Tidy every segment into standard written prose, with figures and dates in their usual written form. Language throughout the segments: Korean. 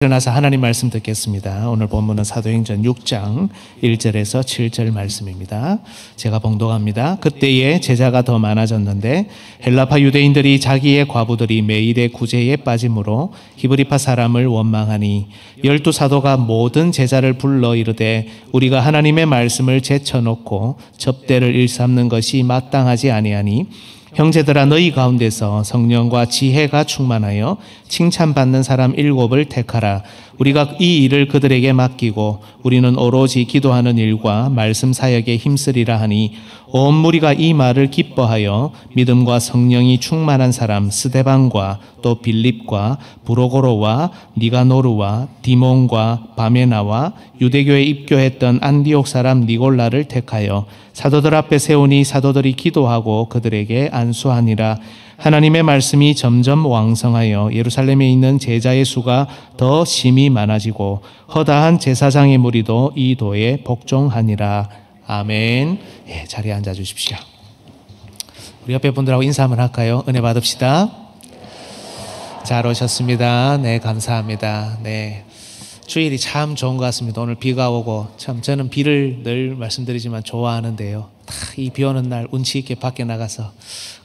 일어나서 하나님 말씀 듣겠습니다. 오늘 본문은 사도행전 6장 1절에서 7절 말씀입니다. 제가 봉독합니다. 그때에 제자가 더 많아졌는데 헬라파 유대인들이 자기의 과부들이 매일의 구제에 빠짐으로 히브리파 사람을 원망하니 12사도가 모든 제자를 불러 이르되 우리가 하나님의 말씀을 제쳐놓고 접대를 일삼는 것이 마땅하지 아니하니 형제들아 너희 가운데서 성령과 지혜가 충만하여 칭찬받는 사람 7을 택하라. 우리가 이 일을 그들에게 맡기고 우리는 오로지 기도하는 일과 말씀 사역에 힘쓰리라 하니 온 무리가 이 말을 기뻐하여 믿음과 성령이 충만한 사람 스데반과 또 빌립과 브로고로와 니가노르와 디몬과 바메나와 유대교에 입교했던 안디옥 사람 니골라를 택하여 사도들 앞에 세우니 사도들이 기도하고 그들에게 안수하니라. 하나님의 말씀이 점점 왕성하여 예루살렘에 있는 제자의 수가 더 심히 많아지고 허다한 제사장의 무리도 이 도에 복종하니라. 아멘. 예, 자리에 앉아 주십시오. 우리 옆에 분들하고 인사 한번 할까요? 은혜 받읍시다. 잘 오셨습니다. 네, 감사합니다. 네. 주일이 참 좋은 것 같습니다. 오늘 비가 오고 참 저는 비를 늘 말씀드리지만 좋아하는데요. 이 비 오는 날 운치 있게 밖에 나가서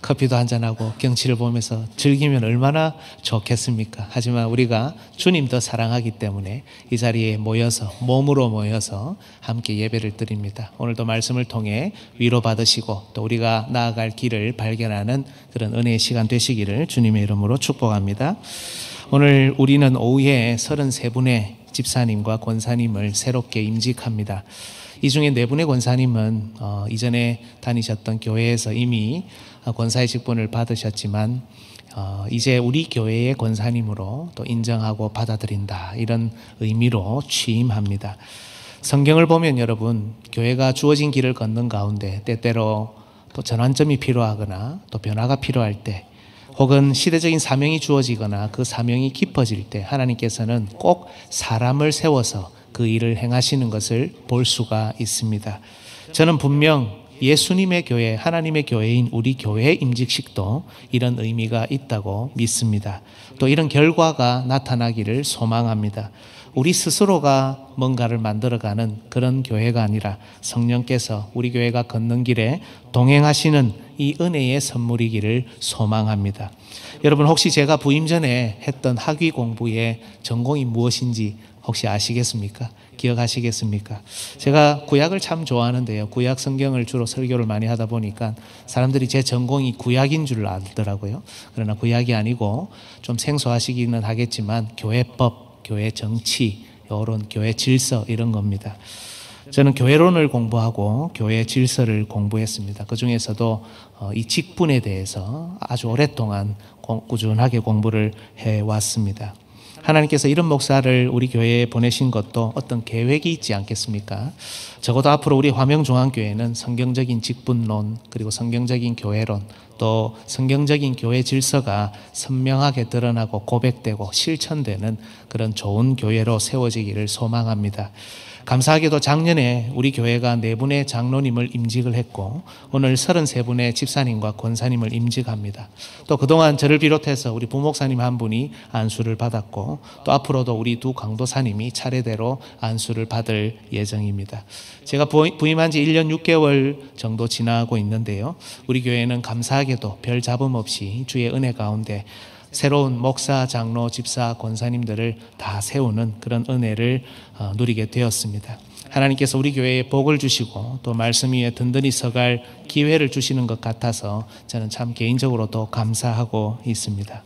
커피도 한잔하고 경치를 보면서 즐기면 얼마나 좋겠습니까? 하지만 우리가 주님 더 사랑하기 때문에 이 자리에 모여서 몸으로 모여서 함께 예배를 드립니다. 오늘도 말씀을 통해 위로받으시고 또 우리가 나아갈 길을 발견하는 그런 은혜의 시간 되시기를 주님의 이름으로 축복합니다. 오늘 우리는 오후에 33분의 집사님과 권사님을 새롭게 임직합니다. 이 중에 4분의 권사님은 이전에 다니셨던 교회에서 이미 권사의 직분을 받으셨지만 이제 우리 교회의 권사님으로 또 인정하고 받아들인다, 이런 의미로 취임합니다. 성경을 보면 여러분, 교회가 주어진 길을 걷는 가운데 때때로 또 전환점이 필요하거나 또 변화가 필요할 때, 혹은 시대적인 사명이 주어지거나 그 사명이 깊어질 때 하나님께서는 꼭 사람을 세워서 그 일을 행하시는 것을 볼 수가 있습니다. 저는 분명 예수님의 교회, 하나님의 교회인 우리 교회의 임직식도 이런 의미가 있다고 믿습니다. 또 이런 결과가 나타나기를 소망합니다. 우리 스스로가 뭔가를 만들어가는 그런 교회가 아니라 성령께서 우리 교회가 걷는 길에 동행하시는 이 은혜의 선물이기를 소망합니다. 여러분, 혹시 제가 부임 전에 했던 학위 공부의 전공이 무엇인지 혹시 아시겠습니까? 기억하시겠습니까? 제가 구약을 참 좋아하는데요. 구약 성경을 주로 설교를 많이 하다 보니까 사람들이 제 전공이 구약인 줄 알더라고요. 그러나 구약이 아니고 좀 생소하시기는 하겠지만 교회법, 교회 정치, 이런 교회 질서, 이런 겁니다. 저는 교회론을 공부하고 교회 질서를 공부했습니다. 그 중에서도 이 직분에 대해서 아주 오랫동안 꾸준하게 공부를 해왔습니다. 하나님께서 이런 목사를 우리 교회에 보내신 것도 어떤 계획이 있지 않겠습니까? 적어도 앞으로 우리 화명중앙교회는 성경적인 직분론, 그리고 성경적인 교회론, 또 성경적인 교회 질서가 선명하게 드러나고 고백되고 실천되는 그런 좋은 교회로 세워지기를 소망합니다. 감사하게도 작년에 우리 교회가 4분의 장로님을 임직을 했고 오늘 33분의 집사님과 권사님을 임직합니다. 또 그동안 저를 비롯해서 우리 부목사님 한 분이 안수를 받았고 또 앞으로도 우리 2 강도사님이 차례대로 안수를 받을 예정입니다. 제가 부임한 지 1년 6개월 정도 지나고 있는데요. 우리 교회는 감사하게도 별 잡음 없이 주의 은혜 가운데 새로운 목사, 장로, 집사, 권사님들을 다 세우는 그런 은혜를 누리게 되었습니다. 하나님께서 우리 교회에 복을 주시고 또 말씀 위에 든든히 서갈 기회를 주시는 것 같아서 저는 참 개인적으로도 감사하고 있습니다.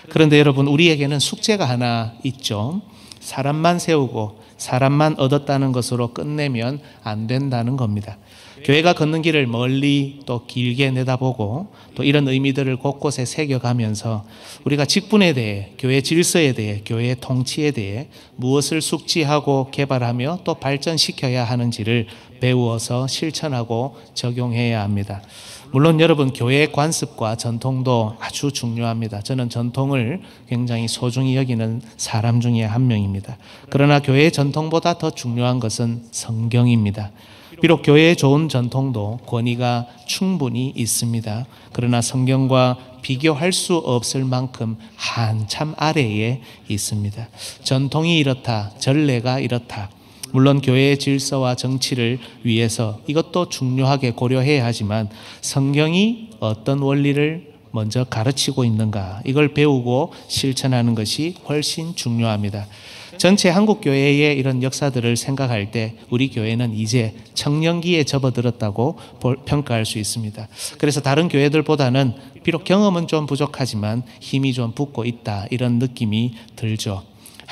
그런데 여러분, 우리에게는 숙제가 하나 있죠. 사람만 세우고 사람만 얻었다는 것으로 끝내면 안 된다는 겁니다. 교회가 걷는 길을 멀리 또 길게 내다보고 또 이런 의미들을 곳곳에 새겨가면서 우리가 직분에 대해, 교회 질서에 대해, 교회 통치에 대해 무엇을 숙지하고 개발하며 또 발전시켜야 하는지를 배우어서 실천하고 적용해야 합니다. 물론 여러분, 교회의 관습과 전통도 아주 중요합니다. 저는 전통을 굉장히 소중히 여기는 사람 중에 한 명입니다. 그러나 교회의 전통보다 더 중요한 것은 성경입니다. 비록 교회의 좋은 전통도 권위가 충분히 있습니다. 그러나 성경과 비교할 수 없을 만큼 한참 아래에 있습니다. 전통이 이렇다, 전례가 이렇다. 물론 교회의 질서와 정치를 위해서 이것도 중요하게 고려해야 하지만 성경이 어떤 원리를 먼저 가르치고 있는가, 이걸 배우고 실천하는 것이 훨씬 중요합니다. 전체 한국 교회의 이런 역사들을 생각할 때 우리 교회는 이제 청년기에 접어들었다고 평가할 수 있습니다. 그래서 다른 교회들보다는 비록 경험은 좀 부족하지만 힘이 좀 붙고 있다, 이런 느낌이 들죠.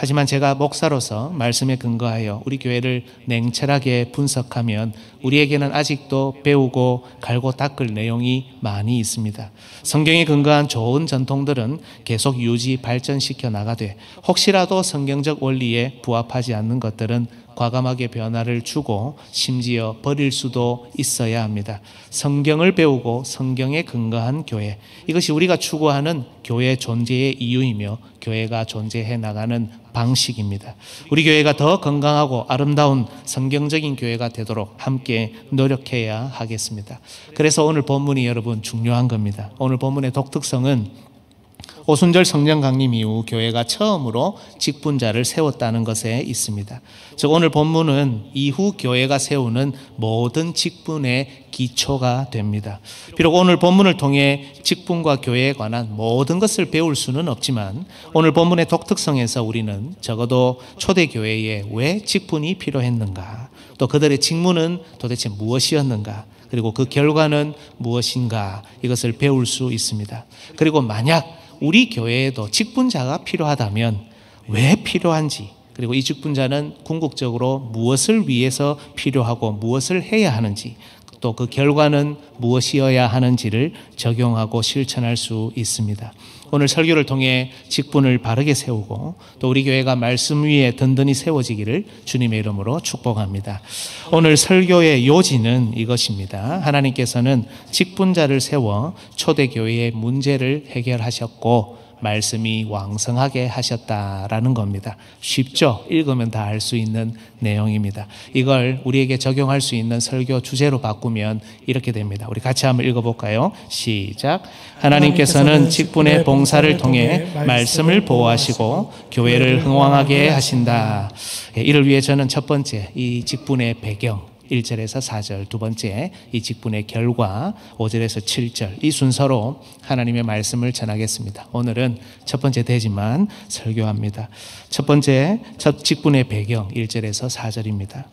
하지만 제가 목사로서 말씀에 근거하여 우리 교회를 냉철하게 분석하면 우리에게는 아직도 배우고 갈고 닦을 내용이 많이 있습니다. 성경에 근거한 좋은 전통들은 계속 유지 발전시켜 나가되 혹시라도 성경적 원리에 부합하지 않는 것들은 과감하게 변화를 주고 심지어 버릴 수도 있어야 합니다. 성경을 배우고 성경에 근거한 교회, 이것이 우리가 추구하는 교회 존재의 이유이며 교회가 존재해 나가는 방식입니다. 우리 교회가 더 건강하고 아름다운 성경적인 교회가 되도록 함께 노력해야 하겠습니다. 그래서 오늘 본문이 여러분 중요한 겁니다. 오늘 본문의 독특성은 오순절 성령 강림 이후 교회가 처음으로 직분자를 세웠다는 것에 있습니다. 즉 오늘 본문은 이후 교회가 세우는 모든 직분의 기초가 됩니다. 비록 오늘 본문을 통해 직분과 교회에 관한 모든 것을 배울 수는 없지만 오늘 본문의 독특성에서 우리는 적어도 초대교회에 왜 직분이 필요했는가, 또 그들의 직무는 도대체 무엇이었는가, 그리고 그 결과는 무엇인가, 이것을 배울 수 있습니다. 그리고 만약 우리 교회에도 직분자가 필요하다면 왜 필요한지, 그리고 이 직분자는 궁극적으로 무엇을 위해서 필요하고 무엇을 해야 하는지, 또 그 결과는 무엇이어야 하는지를 적용하고 실천할 수 있습니다. 오늘 설교를 통해 직분을 바르게 세우고 또 우리 교회가 말씀 위에 든든히 세워지기를 주님의 이름으로 축복합니다. 오늘 설교의 요지는 이것입니다. 하나님께서는 직분자를 세워 초대교회의 문제를 해결하셨고 말씀이 왕성하게 하셨다라는 겁니다. 쉽죠? 읽으면 다 알 수 있는 내용입니다. 이걸 우리에게 적용할 수 있는 설교 주제로 바꾸면 이렇게 됩니다. 우리 같이 한번 읽어볼까요? 시작. 하나님께서는 직분의 봉사를 통해 말씀을 보호하시고 교회를 흥왕하게 하신다. 이를 위해 저는 첫 번째 이 직분의 배경 1절에서 4절, 두 번째 이 직분의 결과 5절에서 7절, 이 순서로 하나님의 말씀을 전하겠습니다. 오늘은 첫 번째 되지만 설교합니다. 첫 번째 첫 직분의 배경 1절에서 4절입니다.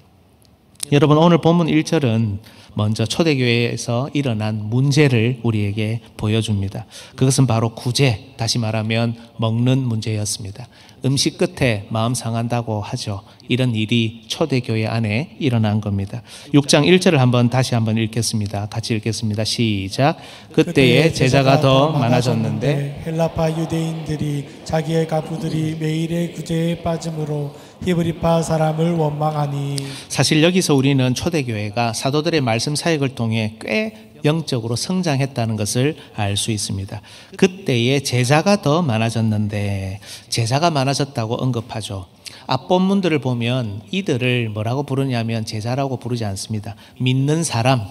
여러분 오늘 본문 1절은 먼저 초대교회에서 일어난 문제를 우리에게 보여줍니다. 그것은 바로 구제, 다시 말하면 먹는 문제였습니다. 음식 끝에 마음 상한다고 하죠. 이런 일이 초대교회 안에 일어난 겁니다. 6장 1절을 다시 한번 읽겠습니다. 같이 읽겠습니다. 시작. 그때에 제자가 더 많아졌는데 헬라파 유대인들이 자기의 가부들이 매일의 구제에 빠짐으로 히브리파 사람을 원망하니. 사실 여기서 우리는 초대교회가 사도들의 말씀 사역을 통해 꽤 영적으로 성장했다는 것을 알 수 있습니다. 그때에 제자가 더 많아졌는데, 제자가 많아졌다고 언급하죠. 앞본문들을 보면 이들을 뭐라고 부르냐면 제자라고 부르지 않습니다. 믿는 사람,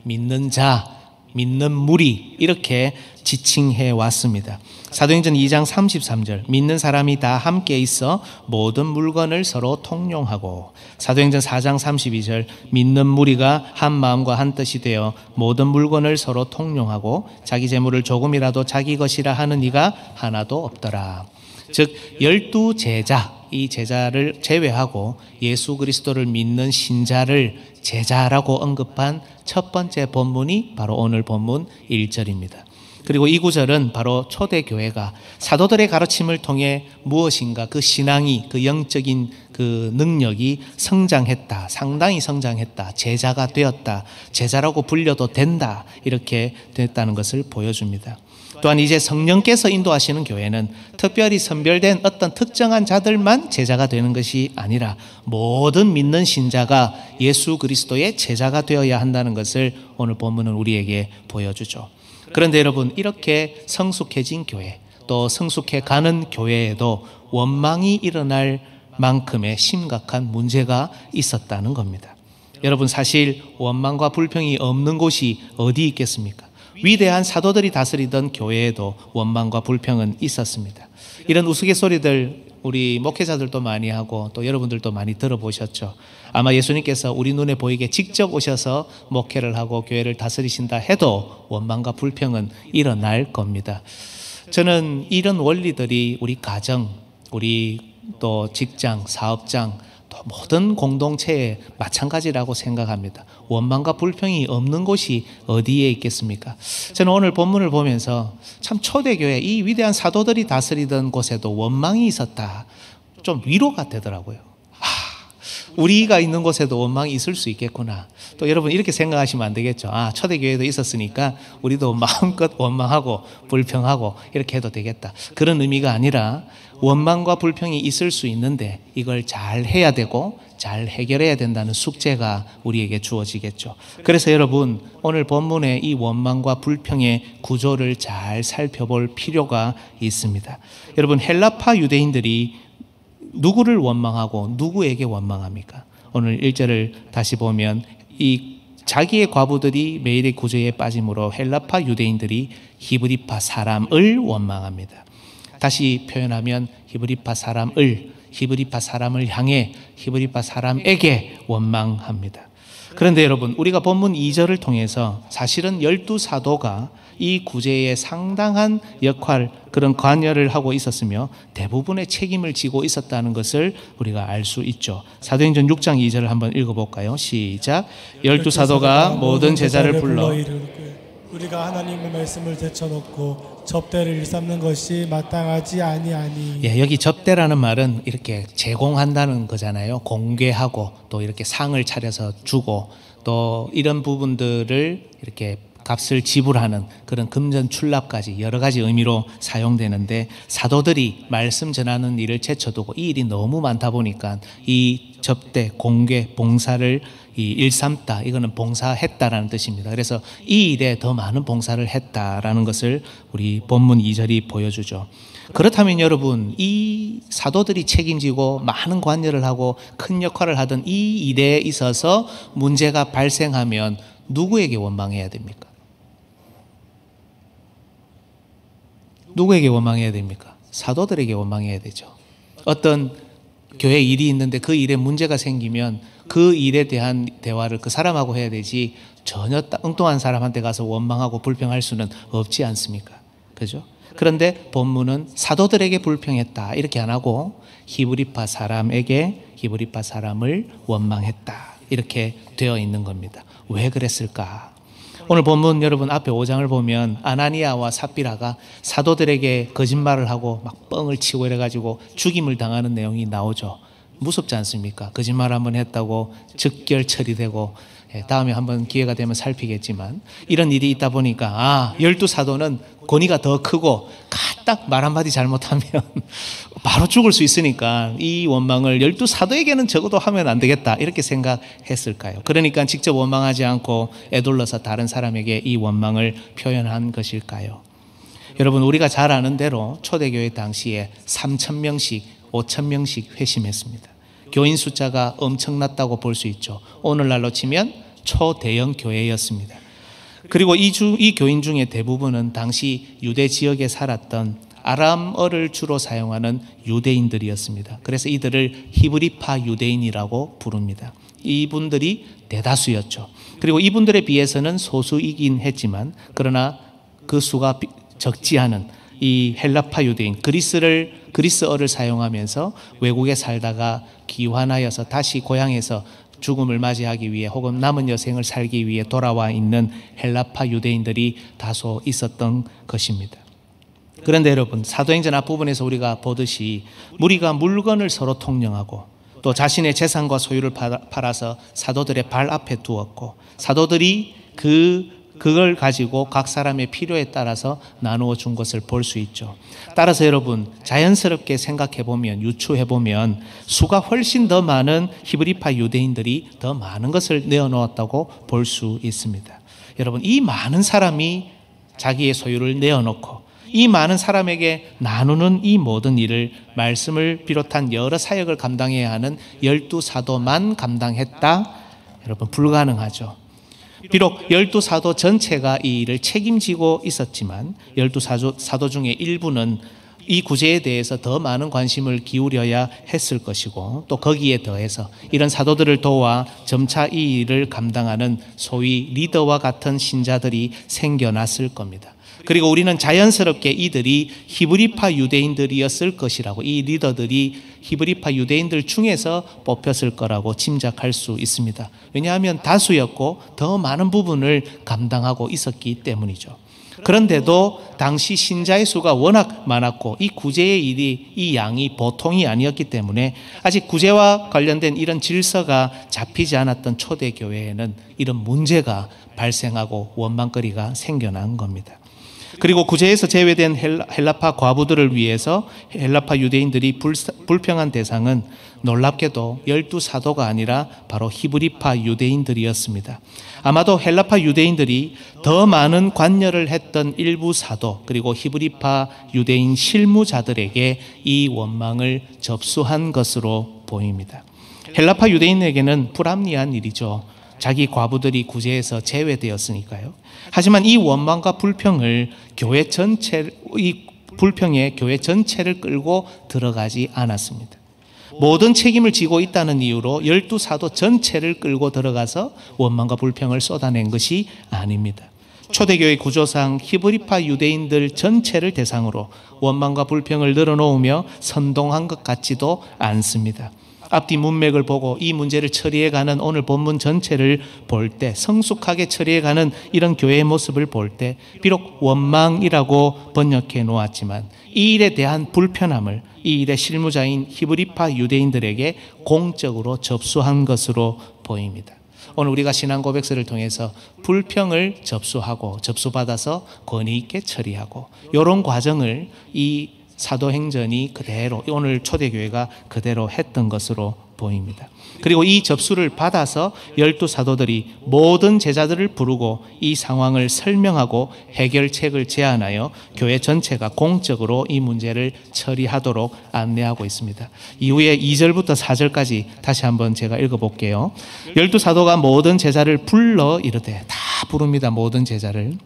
믿는 자, 믿는 무리, 이렇게 지칭해 왔습니다. 사도행전 2장 33절, 믿는 사람이 다 함께 있어 모든 물건을 서로 통용하고, 사도행전 4장 32절, 믿는 무리가 한 마음과 한 뜻이 되어 모든 물건을 서로 통용하고 자기 재물을 조금이라도 자기 것이라 하는 이가 하나도 없더라. 즉 12제자, 이 제자를 제외하고 예수 그리스도를 믿는 신자를 제자라고 언급한 첫 번째 본문이 바로 오늘 본문 1절입니다. 그리고 이 구절은 바로 초대교회가 사도들의 가르침을 통해 무엇인가 그 신앙이, 그 영적인 그 능력이 성장했다, 상당히 성장했다, 제자가 되었다, 제자라고 불려도 된다, 이렇게 됐다는 것을 보여줍니다. 또한 이제 성령께서 인도하시는 교회는 특별히 선별된 어떤 특정한 자들만 제자가 되는 것이 아니라 모든 믿는 신자가 예수 그리스도의 제자가 되어야 한다는 것을 오늘 본문은 우리에게 보여주죠. 그런데 여러분, 이렇게 성숙해진 교회, 또 성숙해 가는 교회에도 원망이 일어날 만큼의 심각한 문제가 있었다는 겁니다. 여러분, 사실 원망과 불평이 없는 곳이 어디 있겠습니까? 위대한 사도들이 다스리던 교회에도 원망과 불평은 있었습니다. 이런 우스갯소리들 우리 목회자들도 많이 하고 또 여러분들도 많이 들어보셨죠. 아마 예수님께서 우리 눈에 보이게 직접 오셔서 목회를 하고 교회를 다스리신다 해도 원망과 불평은 일어날 겁니다. 저는 이런 원리들이 우리 가정, 우리 또 직장, 사업장, 또 모든 공동체에 마찬가지라고 생각합니다. 원망과 불평이 없는 곳이 어디에 있겠습니까? 저는 오늘 본문을 보면서 참 초대교회, 이 위대한 사도들이 다스리던 곳에도 원망이 있었다. 좀 위로가 되더라고요. 우리가 있는 곳에도 원망이 있을 수 있겠구나. 또 여러분 이렇게 생각하시면 안 되겠죠. 초대교회도 있었으니까 우리도 마음껏 원망하고 불평하고 이렇게 해도 되겠다. 그런 의미가 아니라 원망과 불평이 있을 수 있는데 이걸 잘 해야 되고 잘 해결해야 된다는 숙제가 우리에게 주어지겠죠. 그래서 여러분, 오늘 본문의 이 원망과 불평의 구조를 잘 살펴볼 필요가 있습니다. 여러분, 헬라파 유대인들이 누구를 원망하고 누구에게 원망합니까? 오늘 1절을 다시 보면 이 자기의 과부들이 매일의 구제에 빠짐으로 헬라파 유대인들이 히브리파 사람을 원망합니다. 다시 표현하면 히브리파 사람을 향해 히브리파 사람에게 원망합니다. 그런데 여러분, 우리가 본문 2절을 통해서 사실은 12사도가 이 구제에 상당한 역할, 그런 관여를 하고 있었으며 대부분의 책임을 지고 있었다는 것을 우리가 알 수 있죠. 사도행전 6장 2절을 한번 읽어볼까요? 시작. 12사도가 모든 제자를 불러 우리가 하나님의 말씀을 제쳐놓고 접대를 일삼는 것이 마땅하지 아니하니. 여기 접대라는 말은 이렇게 제공한다는 거잖아요. 공개하고 또 이렇게 상을 차려서 주고 또 이런 부분들을 이렇게 값을 지불하는 그런 금전 출납까지 여러 가지 의미로 사용되는데, 사도들이 말씀 전하는 일을 제쳐두고 이 일이 너무 많다 보니까 이 접대, 공개, 봉사를 일삼다, 이거는 봉사했다라는 뜻입니다. 그래서 이 일에 더 많은 봉사를 했다라는 것을 우리 본문 2절이 보여주죠. 그렇다면 여러분, 이 사도들이 책임지고 많은 관여를 하고 큰 역할을 하던 이 일에 있어서 문제가 발생하면 누구에게 원망해야 됩니까? 누구에게 원망해야 됩니까? 사도들에게 원망해야 되죠. 어떤 교회 일이 있는데 그 일에 문제가 생기면 그 일에 대한 대화를 그 사람하고 해야 되지, 전혀 엉뚱한 사람한테 가서 원망하고 불평할 수는 없지 않습니까? 그죠? 그런데 본문은 사도들에게 불평했다 이렇게 안 하고 히브리파 사람을 원망했다 이렇게 되어 있는 겁니다. 왜 그랬을까? 오늘 본문 여러분 앞에 5장을 보면 아나니아와 삽비라가 사도들에게 거짓말을 하고 막 뻥을 치고 이래가지고 죽임을 당하는 내용이 나오죠. 무섭지 않습니까? 거짓말 한번 했다고 즉결 처리되고, 다음에 한번 기회가 되면 살피겠지만 이런 일이 있다 보니까 12사도는 권위가 더 크고 딱 말 한마디 잘못하면 바로 죽을 수 있으니까 이 원망을 12사도에게는 적어도 하면 안 되겠다 이렇게 생각했을까요? 그러니까 직접 원망하지 않고 애둘러서 다른 사람에게 이 원망을 표현한 것일까요? 여러분, 우리가 잘 아는 대로 초대교회 당시에 3,000명씩 5,000명씩 회심했습니다. 교인 숫자가 엄청났다고 볼 수 있죠. 오늘날로 치면 초대형 교회였습니다. 그리고 이 교인 중에 대부분은 당시 유대 지역에 살았던 아람어를 주로 사용하는 유대인들이었습니다. 그래서 이들을 히브리파 유대인이라고 부릅니다. 이분들이 대다수였죠. 그리고 이분들에 비해서는 소수이긴 했지만 그러나 그 수가 적지 않은 이 헬라파 유대인, 그리스어를 사용하면서 외국에 살다가 귀환하여서 다시 고향에서 죽음을 맞이하기 위해 혹은 남은 여생을 살기 위해 돌아와 있는 헬라파 유대인들이 다소 있었던 것입니다. 그런데 여러분, 사도행전 앞부분에서 우리가 보듯이 무리가 물건을 서로 통용하고 또 자신의 재산과 소유를 팔아서 사도들의 발 앞에 두었고 사도들이 그걸 가지고 각 사람의 필요에 따라서 나누어 준 것을 볼 수 있죠. 따라서 여러분, 자연스럽게 생각해보면, 유추해보면 수가 훨씬 더 많은 히브리파 유대인들이 더 많은 것을 내어놓았다고 볼 수 있습니다. 여러분, 이 많은 사람이 자기의 소유를 내어놓고 이 많은 사람에게 나누는 이 모든 일을 말씀을 비롯한 여러 사역을 감당해야 하는 12사도만 감당했다, 여러분, 불가능하죠. 비록 12사도 전체가 이 일을 책임지고 있었지만 12사도 중에 일부는 이 구제에 대해서 더 많은 관심을 기울여야 했을 것이고, 또 거기에 더해서 이런 사도들을 도와 점차 이 일을 감당하는 소위 리더와 같은 신자들이 생겨났을 겁니다. 그리고 우리는 자연스럽게 이들이 히브리파 유대인들이었을 것이라고, 이 리더들이 히브리파 유대인들 중에서 뽑혔을 거라고 짐작할 수 있습니다. 왜냐하면 다수였고 더 많은 부분을 감당하고 있었기 때문이죠. 그런데도 당시 신자의 수가 워낙 많았고 이 구제의 일이, 이 양이 보통이 아니었기 때문에 아직 구제와 관련된 이런 질서가 잡히지 않았던 초대교회에는 이런 문제가 발생하고 원망거리가 생겨난 겁니다. 그리고 구제에서 제외된 헬라파 과부들을 위해서 헬라파 유대인들이 불평한 대상은 놀랍게도 12사도가 아니라 바로 히브리파 유대인들이었습니다. 아마도 헬라파 유대인들이 더 많은 관여를 했던 일부 사도, 그리고 히브리파 유대인 실무자들에게 이 원망을 접수한 것으로 보입니다. 헬라파 유대인에게는 불합리한 일이죠. 자기 과부들이 구제에서 제외되었으니까요. 하지만 이 원망과 불평을 이 불평에 교회 전체를 끌고 들어가지 않았습니다. 모든 책임을 지고 있다는 이유로 12사도 전체를 끌고 들어가서 원망과 불평을 쏟아낸 것이 아닙니다. 초대교회 구조상 히브리파 유대인들 전체를 대상으로 원망과 불평을 늘어놓으며 선동한 것 같지도 않습니다. 앞뒤 문맥을 보고 이 문제를 처리해가는 오늘 본문 전체를 볼 때, 성숙하게 처리해가는 이런 교회의 모습을 볼 때, 비록 원망이라고 번역해 놓았지만 이 일에 대한 불편함을 이 일의 실무자인 히브리파 유대인들에게 공적으로 접수한 것으로 보입니다. 오늘 우리가 신앙 고백서를 통해서 불평을 접수하고 접수받아서 권위 있게 처리하고, 이런 과정을 이 사도행전이 그대로, 오늘 초대교회가 그대로 했던 것으로 보입니다. 그리고 이 접수를 받아서 12사도들이 모든 제자들을 부르고 이 상황을 설명하고 해결책을 제안하여 교회 전체가 공적으로 이 문제를 처리하도록 안내하고 있습니다. 이후에 2절부터 4절까지 다시 한번 제가 읽어볼게요. 12사도가 모든 제자를 불러 이르되, 다 부릅니다. 모든 제자를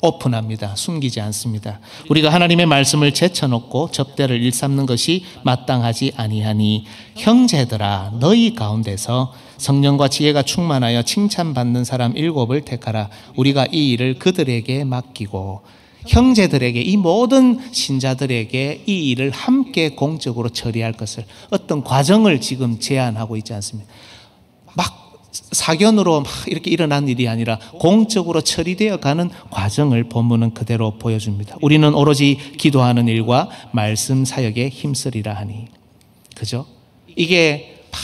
오픈합니다. 숨기지 않습니다. 우리가 하나님의 말씀을 제쳐놓고 접대를 일삼는 것이 마땅하지 아니하니, 형제들아 너희 가운데서 성령과 지혜가 충만하여 칭찬받는 사람 7을 택하라. 우리가 이 일을 그들에게 맡기고, 형제들에게, 이 모든 신자들에게 이 일을 함께 공적으로 처리할 것을, 어떤 과정을 지금 제안하고 있지 않습니까? 막 사견으로 막 이렇게 일어난 일이 아니라 공적으로 처리되어 가는 과정을 본문은 그대로 보여줍니다. 우리는 오로지 기도하는 일과 말씀 사역에 힘쓰리라 하니. 그죠? 이게 막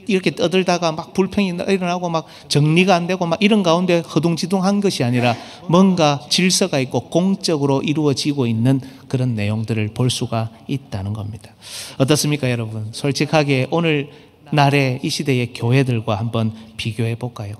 이렇게 떠들다가 막 불평이 일어나고 막 정리가 안 되고 막 이런 가운데 허둥지둥한 것이 아니라 뭔가 질서가 있고 공적으로 이루어지고 있는 그런 내용들을 볼 수가 있다는 겁니다. 어떻습니까, 여러분? 솔직하게 오늘 날의 이 시대의 교회들과 한번 비교해 볼까요?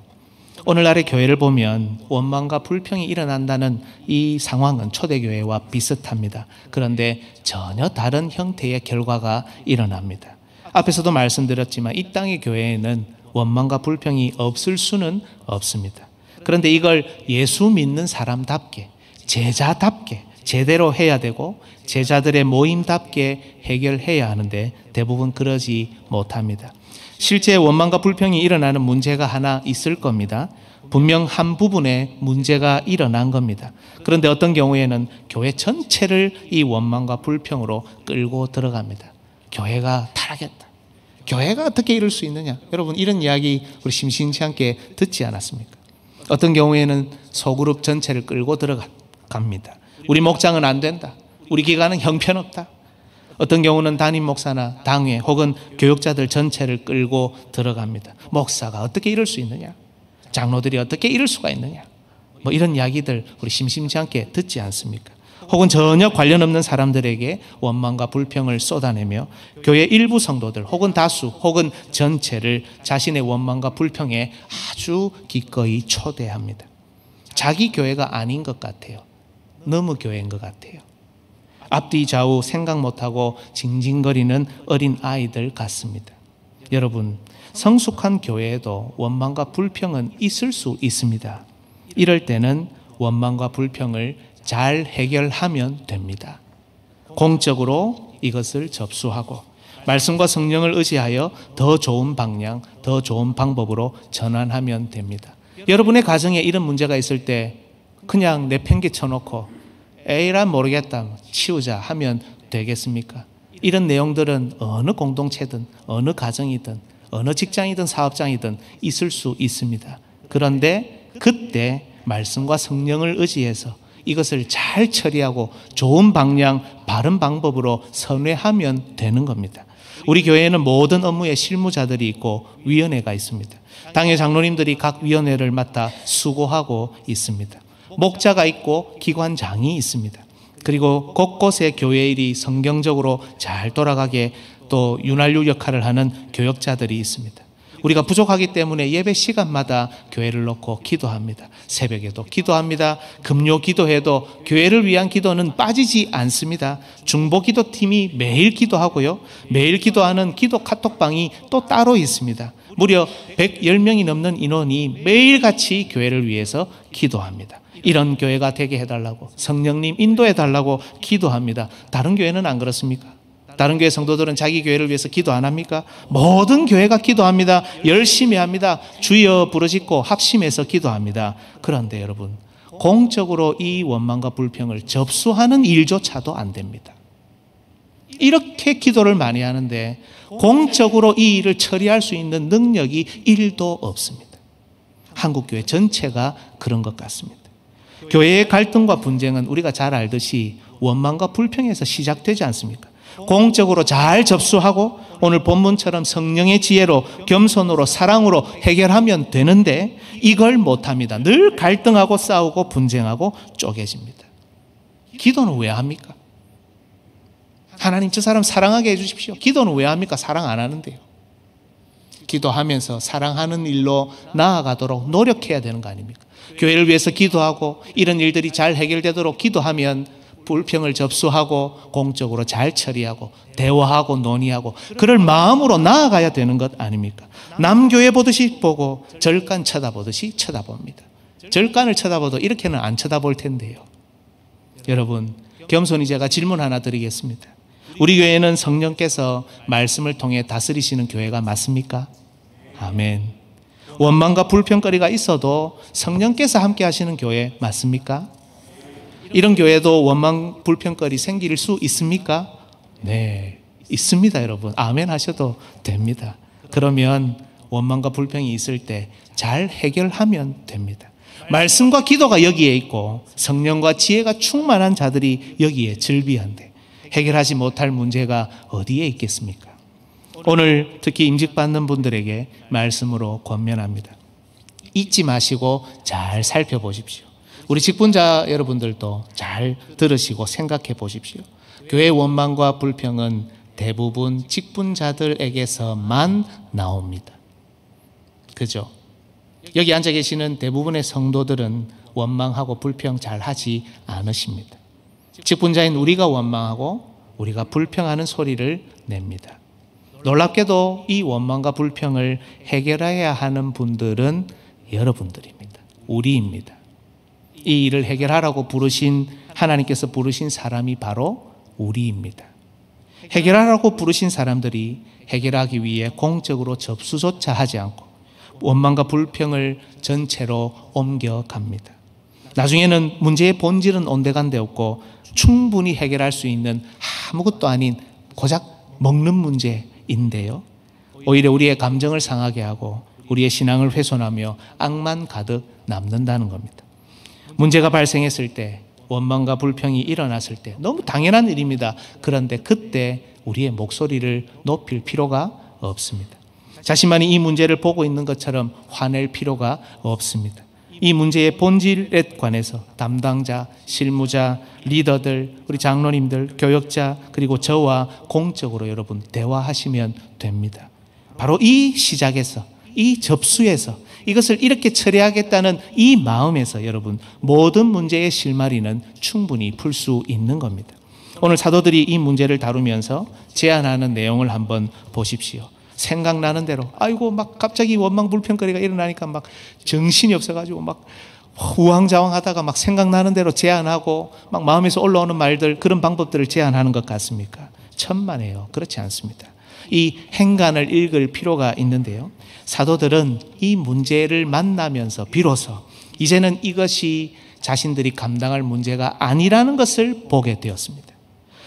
오늘날의 교회를 보면 원망과 불평이 일어난다는 이 상황은 초대교회와 비슷합니다. 그런데 전혀 다른 형태의 결과가 일어납니다. 앞에서도 말씀드렸지만 이 땅의 교회에는 원망과 불평이 없을 수는 없습니다. 그런데 이걸 예수 믿는 사람답게, 제자답게 제대로 해야 되고 제자들의 모임답게 해결해야 하는데 대부분 그러지 못합니다. 실제 원망과 불평이 일어나는 문제가 하나 있을 겁니다. 분명 한 부분에 문제가 일어난 겁니다. 그런데 어떤 경우에는 교회 전체를 이 원망과 불평으로 끌고 들어갑니다. 교회가 타락했다. 교회가 어떻게 이럴 수 있느냐? 여러분, 이런 이야기 우리 심심치 않게 듣지 않았습니까? 어떤 경우에는 소그룹 전체를 끌고 들어갑니다. 우리 목장은 안 된다. 우리 기관은 형편없다. 어떤 경우는 담임 목사나 당회 혹은 교육자들 전체를 끌고 들어갑니다. 목사가 어떻게 이럴 수 있느냐? 장로들이 어떻게 이럴 수가 있느냐? 뭐 이런 이야기들 우리 심심치 않게 듣지 않습니까? 혹은 전혀 관련 없는 사람들에게 원망과 불평을 쏟아내며 교회 일부 성도들 혹은 다수 혹은 전체를 자신의 원망과 불평에 아주 기꺼이 초대합니다. 자기 교회가 아닌 것 같아요. 너무 교회인 것 같아요. 앞뒤 좌우 생각 못하고 징징거리는 어린 아이들 같습니다. 여러분, 성숙한 교회에도 원망과 불평은 있을 수 있습니다. 이럴 때는 원망과 불평을 잘 해결하면 됩니다. 공적으로 이것을 접수하고 말씀과 성령을 의지하여 더 좋은 방향, 더 좋은 방법으로 전환하면 됩니다. 여러분의 가정에 이런 문제가 있을 때 그냥 내팽개 쳐놓고 에이란 모르겠다, 치우자 하면 되겠습니까? 이런 내용들은 어느 공동체든 어느 가정이든 어느 직장이든 사업장이든 있을 수 있습니다. 그런데 그때 말씀과 성령을 의지해서 이것을 잘 처리하고 좋은 방향, 바른 방법으로 선회하면 되는 겁니다. 우리 교회에는 모든 업무에 실무자들이 있고 위원회가 있습니다. 당회 장로님들이 각 위원회를 맡아 수고하고 있습니다. 목자가 있고 기관장이 있습니다. 그리고 곳곳에 교회 일이 성경적으로 잘 돌아가게 또 윤활유 역할을 하는 교역자들이 있습니다. 우리가 부족하기 때문에 예배 시간마다 교회를 놓고 기도합니다. 새벽에도 기도합니다. 금요 기도해도 교회를 위한 기도는 빠지지 않습니다. 중보 기도팀이 매일 기도하고요. 매일 기도하는 기도 카톡방이 또 따로 있습니다. 무려 110명이 넘는 인원이 매일같이 교회를 위해서 기도합니다. 이런 교회가 되게 해달라고, 성령님 인도해달라고 기도합니다. 다른 교회는 안 그렇습니까? 다른 교회 성도들은 자기 교회를 위해서 기도 안 합니까? 모든 교회가 기도합니다. 열심히 합니다. 주여 부르짖고 합심해서 기도합니다. 그런데 여러분, 공적으로 이 원망과 불평을 접수하는 일조차도 안 됩니다. 이렇게 기도를 많이 하는데 공적으로 이 일을 처리할 수 있는 능력이 1도 없습니다. 한국교회 전체가 그런 것 같습니다. 교회의 갈등과 분쟁은 우리가 잘 알듯이 원망과 불평에서 시작되지 않습니까? 공적으로 잘 접수하고 오늘 본문처럼 성령의 지혜로 겸손으로 사랑으로 해결하면 되는데 이걸 못합니다. 늘 갈등하고 싸우고 분쟁하고 쪼개집니다. 기도는 왜 합니까? 하나님 저 사람 사랑하게 해주십시오. 기도는 왜 합니까? 사랑 안 하는데요. 기도하면서 사랑하는 일로 나아가도록 노력해야 되는 거 아닙니까? 교회를 위해서 기도하고 이런 일들이 잘 해결되도록 기도하면 불평을 접수하고 공적으로 잘 처리하고 대화하고 논의하고 그럴 마음으로 나아가야 되는 것 아닙니까? 남교회 보듯이 보고 절간 쳐다보듯이 쳐다봅니다. 절간을 쳐다봐도 이렇게는 안 쳐다볼 텐데요. 여러분, 겸손히 제가 질문 하나 드리겠습니다. 우리 교회는 성령께서 말씀을 통해 다스리시는 교회가 맞습니까? 아멘. 원망과 불평거리가 있어도 성령께서 함께 하시는 교회 맞습니까? 이런 교회도 원망, 불평거리 생길 수 있습니까? 네, 있습니다, 여러분. 아멘 하셔도 됩니다. 그러면 원망과 불평이 있을 때 잘 해결하면 됩니다. 말씀과 기도가 여기에 있고 성령과 지혜가 충만한 자들이 여기에 즐비한데 해결하지 못할 문제가 어디에 있겠습니까? 오늘 특히 임직받는 분들에게 말씀으로 권면합니다. 잊지 마시고 잘 살펴보십시오. 우리 직분자 여러분들도 잘 들으시고 생각해 보십시오. 교회 원망과 불평은 대부분 직분자들에게서만 나옵니다. 그죠? 여기 앉아 계시는 대부분의 성도들은 원망하고 불평 잘 하지 않으십니다. 직분자인 우리가 원망하고 우리가 불평하는 소리를 냅니다. 놀랍게도 이 원망과 불평을 해결해야 하는 분들은 여러분들입니다. 우리입니다. 이 일을 해결하라고 부르신 하나님께서 부르신 사람이 바로 우리입니다. 해결하라고 부르신 사람들이 해결하기 위해 공적으로 접수조차 하지 않고 원망과 불평을 전체로 옮겨갑니다. 나중에는 문제의 본질은 온데간데 없고 충분히 해결할 수 있는 아무것도 아닌 고작 먹는 문제인데요. 오히려 우리의 감정을 상하게 하고 우리의 신앙을 훼손하며 악만 가득 남는다는 겁니다. 문제가 발생했을 때, 원망과 불평이 일어났을 때 너무 당연한 일입니다. 그런데 그때 우리의 목소리를 높일 필요가 없습니다. 자신만이 이 문제를 보고 있는 것처럼 화낼 필요가 없습니다. 이 문제의 본질에 관해서 담당자, 실무자, 리더들, 우리 장로님들, 교역자, 그리고 저와 공적으로 여러분 대화하시면 됩니다. 바로 이 시작에서, 이 접수에서 이것을 이렇게 처리하겠다는 이 마음에서 여러분 모든 문제의 실마리는 충분히 풀 수 있는 겁니다. 오늘 사도들이 이 문제를 다루면서 제안하는 내용을 한번 보십시오. 생각나는 대로, 아이고 막 갑자기 원망불평거리가 일어나니까 막 정신이 없어가지고 막 우왕좌왕하다가 막 생각나는 대로 제안하고 막 마음에서 올라오는 말들, 그런 방법들을 제안하는 것 같습니까? 천만에요. 그렇지 않습니다. 이 행간을 읽을 필요가 있는데요, 사도들은 이 문제를 만나면서 비로소 이제는 이것이 자신들이 감당할 문제가 아니라는 것을 보게 되었습니다.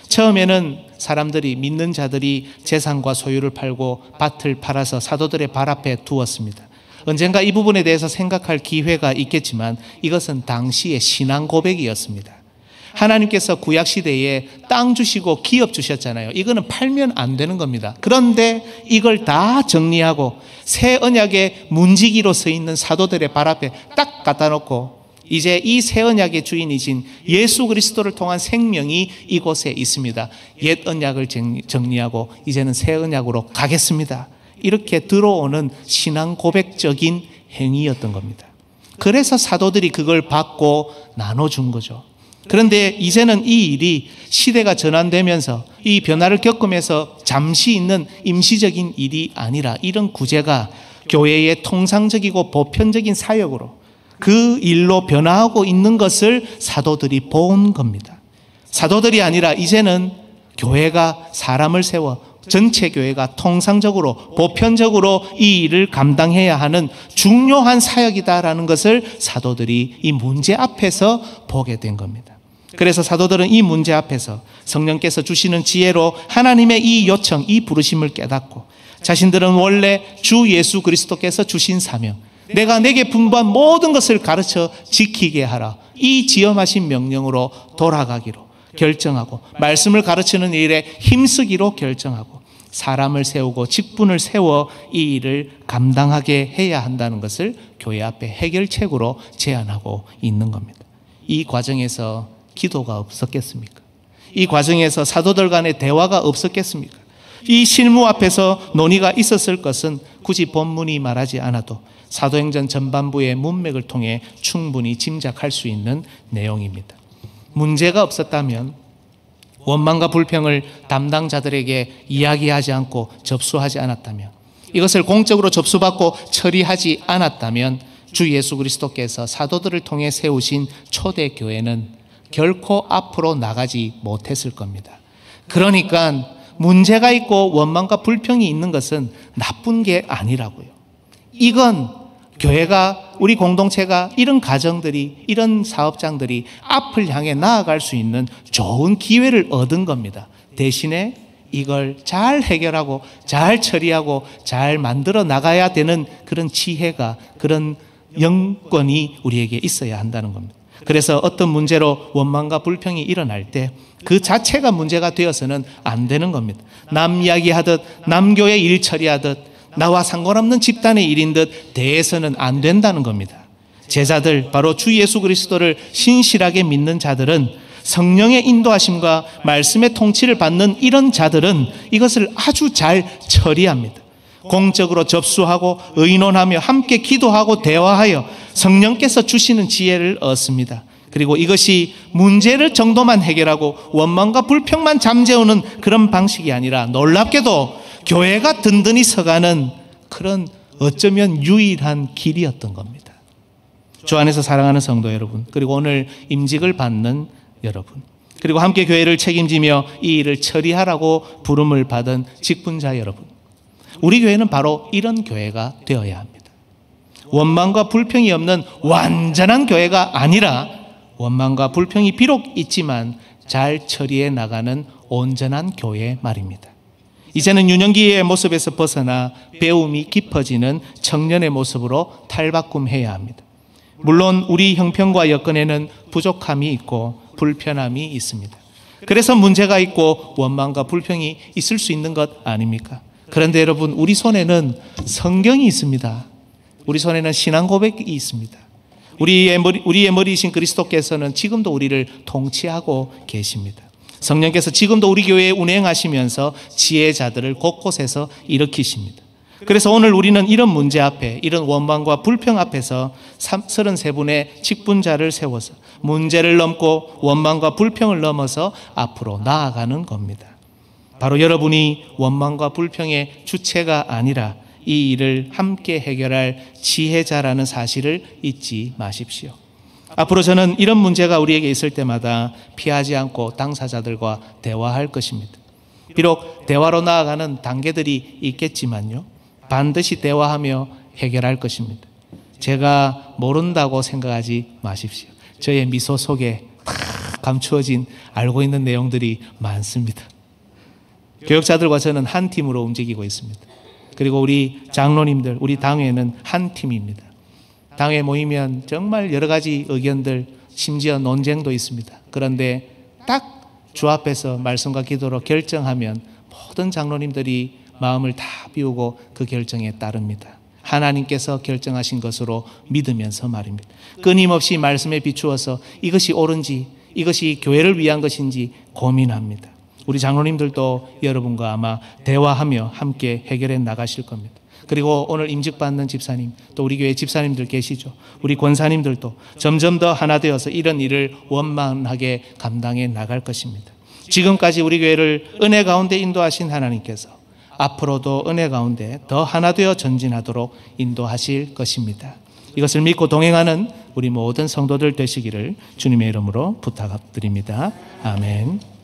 처음에는 사람들이, 믿는 자들이 재산과 소유를 팔고 밭을 팔아서 사도들의 발 앞에 두었습니다. 언젠가 이 부분에 대해서 생각할 기회가 있겠지만 이것은 당시의 신앙 고백이었습니다. 하나님께서 구약시대에 땅 주시고 기업 주셨잖아요. 이거는 팔면 안 되는 겁니다. 그런데 이걸 다 정리하고 새 언약의 문지기로 서 있는 사도들의 발 앞에 딱 갖다 놓고, 이제 이 새 언약의 주인이신 예수 그리스도를 통한 생명이 이곳에 있습니다. 옛 언약을 정리하고 이제는 새 언약으로 가겠습니다. 이렇게 들어오는 신앙 고백적인 행위였던 겁니다. 그래서 사도들이 그걸 받고 나눠준 거죠. 그런데 이제는 이 일이 시대가 전환되면서 이 변화를 겪으면서 잠시 있는 임시적인 일이 아니라 이런 구제가 교회의 통상적이고 보편적인 사역으로 그 일로 변화하고 있는 것을 사도들이 본 겁니다. 사도들이 아니라 이제는 교회가 사람을 세워 전체 교회가 통상적으로 보편적으로 이 일을 감당해야 하는 중요한 사역이다라는 것을 사도들이 이 문제 앞에서 보게 된 겁니다. 그래서 사도들은 이 문제 앞에서 성령께서 주시는 지혜로 하나님의 이 요청, 이 부르심을 깨닫고 자신들은 원래 주 예수 그리스도께서 주신 사명, 내가 내게 분부한 모든 것을 가르쳐 지키게 하라, 이 지엄하신 명령으로 돌아가기로 결정하고 말씀을 가르치는 일에 힘쓰기로 결정하고 사람을 세우고 직분을 세워 이 일을 감당하게 해야 한다는 것을 교회 앞에 해결책으로 제안하고 있는 겁니다. 이 과정에서 기도가 없었겠습니까? 이 과정에서 사도들 간의 대화가 없었겠습니까? 이 실무 앞에서 논의가 있었을 것은 굳이 본문이 말하지 않아도 사도행전 전반부의 문맥을 통해 충분히 짐작할 수 있는 내용입니다. 문제가 없었다면, 원망과 불평을 담당자들에게 이야기하지 않고 접수하지 않았다면, 이것을 공적으로 접수받고 처리하지 않았다면 주 예수 그리스도께서 사도들을 통해 세우신 초대교회는 결코 앞으로 나가지 못했을 겁니다. 그러니까 문제가 있고 원망과 불평이 있는 것은 나쁜 게 아니라고요. 이건 교회가, 우리 공동체가, 이런 가정들이, 이런 사업장들이 앞을 향해 나아갈 수 있는 좋은 기회를 얻은 겁니다. 대신에 이걸 잘 해결하고 잘 처리하고 잘 만들어 나가야 되는 그런 지혜가, 그런 영권이 우리에게 있어야 한다는 겁니다. 그래서 어떤 문제로 원망과 불평이 일어날 때 그 자체가 문제가 되어서는 안 되는 겁니다. 남 이야기하듯, 남교회 일 처리하듯, 나와 상관없는 집단의 일인 듯 대해서는 안 된다는 겁니다. 제자들, 바로 주 예수 그리스도를 신실하게 믿는 자들은, 성령의 인도하심과 말씀의 통치를 받는 이런 자들은 이것을 아주 잘 처리합니다. 공적으로 접수하고 의논하며 함께 기도하고 대화하여 성령께서 주시는 지혜를 얻습니다. 그리고 이것이 문제를 정도만 해결하고 원망과 불평만 잠재우는 그런 방식이 아니라 놀랍게도 교회가 든든히 서가는 그런 어쩌면 유일한 길이었던 겁니다. 주 안에서 사랑하는 성도 여러분, 그리고 오늘 임직을 받는 여러분, 그리고 함께 교회를 책임지며 이 일을 처리하라고 부름을 받은 직분자 여러분, 우리 교회는 바로 이런 교회가 되어야 합니다. 원망과 불평이 없는 완전한 교회가 아니라 원망과 불평이 비록 있지만 잘 처리해 나가는 온전한 교회 말입니다. 이제는 유년기의 모습에서 벗어나 배움이 깊어지는 청년의 모습으로 탈바꿈해야 합니다. 물론 우리 형편과 여건에는 부족함이 있고 불편함이 있습니다. 그래서 문제가 있고 원망과 불평이 있을 수 있는 것 아닙니까? 그런데 여러분, 우리 손에는 성경이 있습니다. 우리 손에는 신앙 고백이 있습니다. 우리의 머리이신 그리스도께서는 지금도 우리를 통치하고 계십니다. 성령께서 지금도 우리 교회에 운행하시면서 지혜자들을 곳곳에서 일으키십니다. 그래서 오늘 우리는 이런 문제 앞에, 이런 원망과 불평 앞에서 33분의 직분자를 세워서 문제를 넘고 원망과 불평을 넘어서 앞으로 나아가는 겁니다. 바로 여러분이 원망과 불평의 주체가 아니라 이 일을 함께 해결할 지혜자라는 사실을 잊지 마십시오. 앞으로 저는 이런 문제가 우리에게 있을 때마다 피하지 않고 당사자들과 대화할 것입니다. 비록 대화로 나아가는 단계들이 있겠지만요, 반드시 대화하며 해결할 것입니다. 제가 모른다고 생각하지 마십시오. 저의 미소 속에 다 감추어진 알고 있는 내용들이 많습니다. 교역자들과 저는 한 팀으로 움직이고 있습니다. 그리고 우리 장로님들, 우리 당회는 한 팀입니다. 당회 모이면 정말 여러 가지 의견들, 심지어 논쟁도 있습니다. 그런데 딱 주 앞에서 말씀과 기도로 결정하면 모든 장로님들이 마음을 다 비우고 그 결정에 따릅니다. 하나님께서 결정하신 것으로 믿으면서 말입니다. 끊임없이 말씀에 비추어서 이것이 옳은지, 이것이 교회를 위한 것인지 고민합니다. 우리 장로님들도 여러분과 아마 대화하며 함께 해결해 나가실 겁니다. 그리고 오늘 임직받는 집사님, 또 우리 교회 집사님들 계시죠. 우리 권사님들도 점점 더 하나 되어서 이런 일을 원만하게 감당해 나갈 것입니다. 지금까지 우리 교회를 은혜 가운데 인도하신 하나님께서 앞으로도 은혜 가운데 더 하나 되어 전진하도록 인도하실 것입니다. 이것을 믿고 동행하는 우리 모든 성도들 되시기를 주님의 이름으로 부탁드립니다. 아멘.